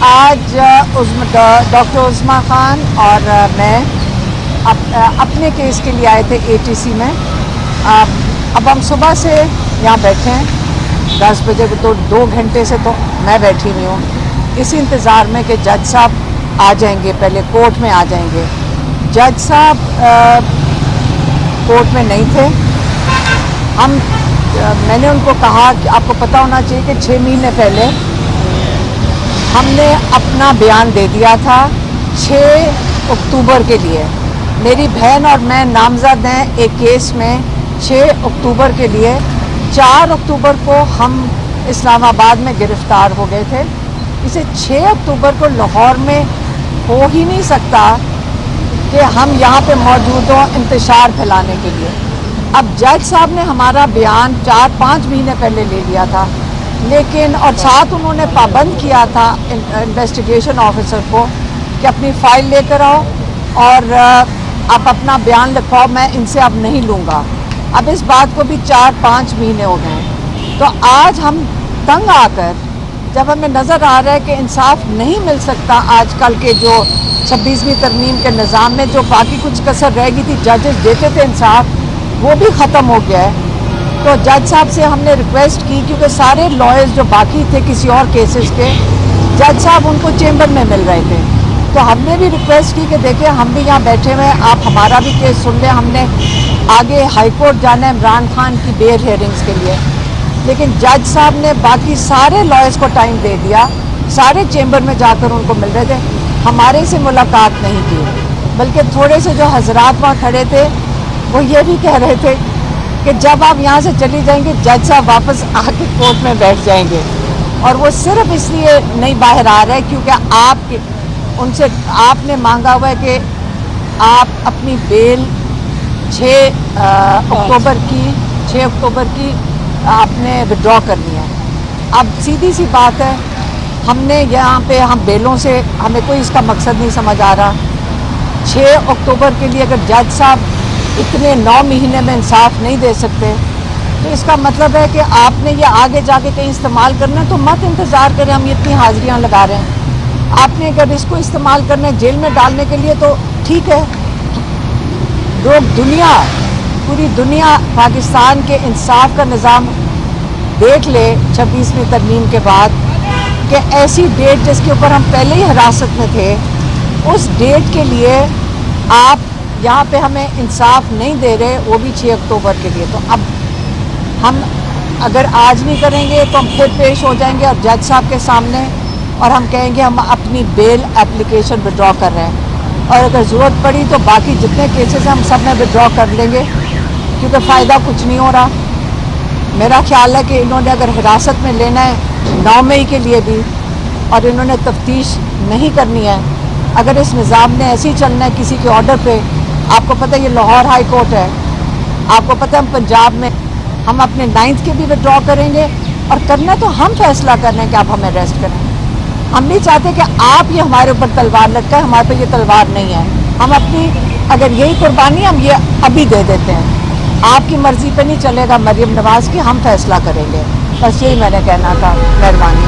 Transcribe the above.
آج ڈاکٹر عظمیٰ خان اور میں اپنے کیس کے لیے آئے تھے ATC میں. اب ہم صبح سے یہاں بیٹھے ہیں 10 بجے تو 2 گھنٹے سے تو میں بیٹھی نہیں ہوں اسی انتظار میں کہ جج صاحب آ جائیں گے, پہلے کورٹ میں آ جائیں گے. جج صاحب کورٹ میں نہیں تھے. میں نے ان کو کہا کہ آپ کو پتہ ہونا چاہیے کہ 6 مہینے پہلے ہم نے اپنا بیان دے دیا تھا 6 اکتوبر کے لیے. میری بہن اور میں نامزد ہیں ایک کیس میں 6 اکتوبر کے لیے. 4 اکتوبر کو ہم اسلام آباد میں گرفتار ہو گئے تھے. اسے 6 اکتوبر کو لاہور میں ہو ہی نہیں سکتا کہ ہم یہاں پہ موجود ہوں انتشار پھیلانے کے لیے. اب جج صاحب نے ہمارا بیان 4-5 مہینے پہلے لے لیا تھا, لیکن اور ساتھ انہوں نے پابند کیا تھا انویسٹیگیشن آفیسر کو کہ اپنی فائل لے کر آؤ اور آپ اپنا بیان لکھواؤ, میں ان سے اب نہیں لوں گا. اب اس بات کو بھی 4-5 مہینے ہو گئے ہیں. تو آج ہم تنگ آ کر جب ہمیں نظر آ رہا ہے کہ انصاف نہیں مل سکتا آج کل کے جو 26ویں ترمیم کے نظام میں جو باقی کچھ کسر رہ گئی تھی, ججز دیتے تھے انصاف, وہ بھی ختم ہو گیا ہے. تو جج صاحب سے ہم نے ریکویسٹ کی کیونکہ سارے لائرز جو باقی تھے کسی اور کیسز کے, جج صاحب ان کو چیمبر میں مل رہے تھے. تو ہم نے بھی ریکویسٹ کی کہ دیکھیں ہم بھی یہاں بیٹھے ہوئے ہیں, آپ ہمارا بھی کیس سن لیں. ہم نے آگے ہائی کورٹ جانا ہے عمران خان کی بیل ہیئرنگز کے لیے, لیکن جج صاحب نے باقی سارے لائرز کو ٹائم دے دیا, سارے چیمبر میں جا کر ان کو مل رہے تھے. ہمارے سے ملاقات نہیں کی, بلکہ تھوڑے سے جو حضرات وہاں کھڑے تھے وہ یہ بھی کہہ رہے تھے کہ جب آپ یہاں سے چلی جائیں گے جج صاحب واپس آ کے کورٹ میں بیٹھ جائیں گے. اور وہ صرف اس لیے نہیں باہر آ رہے کیونکہ ان سے آپ نے مانگا ہوا ہے کہ آپ اپنی بیل 6 اکتوبر کی آپ نے وڈرا کرنی ہے. اب سیدھی سی بات ہے, ہم نے یہاں پہ ہم بیلوں سے ہمیں کوئی اس کا مقصد نہیں سمجھ آ رہا. 6 اکتوبر کے لیے اگر جج صاحب اتنے 9 مہینے میں انصاف نہیں دے سکتے تو اس کا مطلب ہے کہ آپ نے یہ آگے جا کے کہیں استعمال کرنا ہے تو مت انتظار کریں. ہم اتنی حاضریاں لگا رہے ہیں, آپ نے اگر اس کو استعمال کرنا ہے جیل میں ڈالنے کے لیے تو ٹھیک ہے. لوگ پوری دنیا پاکستان کے انصاف کا نظام دیکھ لے 26ویں ترمیم کے بعد کہ ایسی ڈیٹ جس کے اوپر ہم پہلے ہی حراست میں تھے, اس ڈیٹ کے لیے آپ یہاں پہ ہمیں انصاف نہیں دے رہے, وہ بھی 6 اکتوبر کے لیے. تو اب ہم اگر آج نہیں کریں گے تو ہم پھر پیش ہو جائیں گے اور جج صاحب کے سامنے اور ہم کہیں گے ہم اپنی بیل اپلیکیشن وڈرا کر رہے ہیں, اور اگر ضرورت پڑی تو باقی جتنے کیسز ہیں ہم سب میں وڈرا کر لیں گے, کیونکہ فائدہ کچھ نہیں ہو رہا. میرا خیال ہے کہ انہوں نے اگر حراست میں لینا ہے 9 مئی کے لیے بھی, اور انہوں نے تفتیش نہیں کرنی ہے, اگر اس نظام نے ایسے ہی چلنا ہے کسی کے آرڈر پہ, آپ کو پتہ ہے یہ لاہور ہائی کورٹ ہے, آپ کو پتہ ہے ہم پنجاب میں ہم اپنے 9th کے بھی وڈرا کریں گے, اور کرنا تو ہم فیصلہ کرنا ہے کہ آپ ہمیں اریسٹ کریں. ہم نہیں چاہتے کہ آپ یہ ہمارے اوپر تلوار لٹکائیں, ہمارے پہ یہ تلوار نہیں ہے. ہم اپنی اگر یہی قربانی ہم یہ ابھی دے دیتے ہیں, آپ کی مرضی پہ نہیں چلے گا مریم نواز کی, ہم فیصلہ کریں گے. بس یہی میں نے کہنا تھا. مہربانی.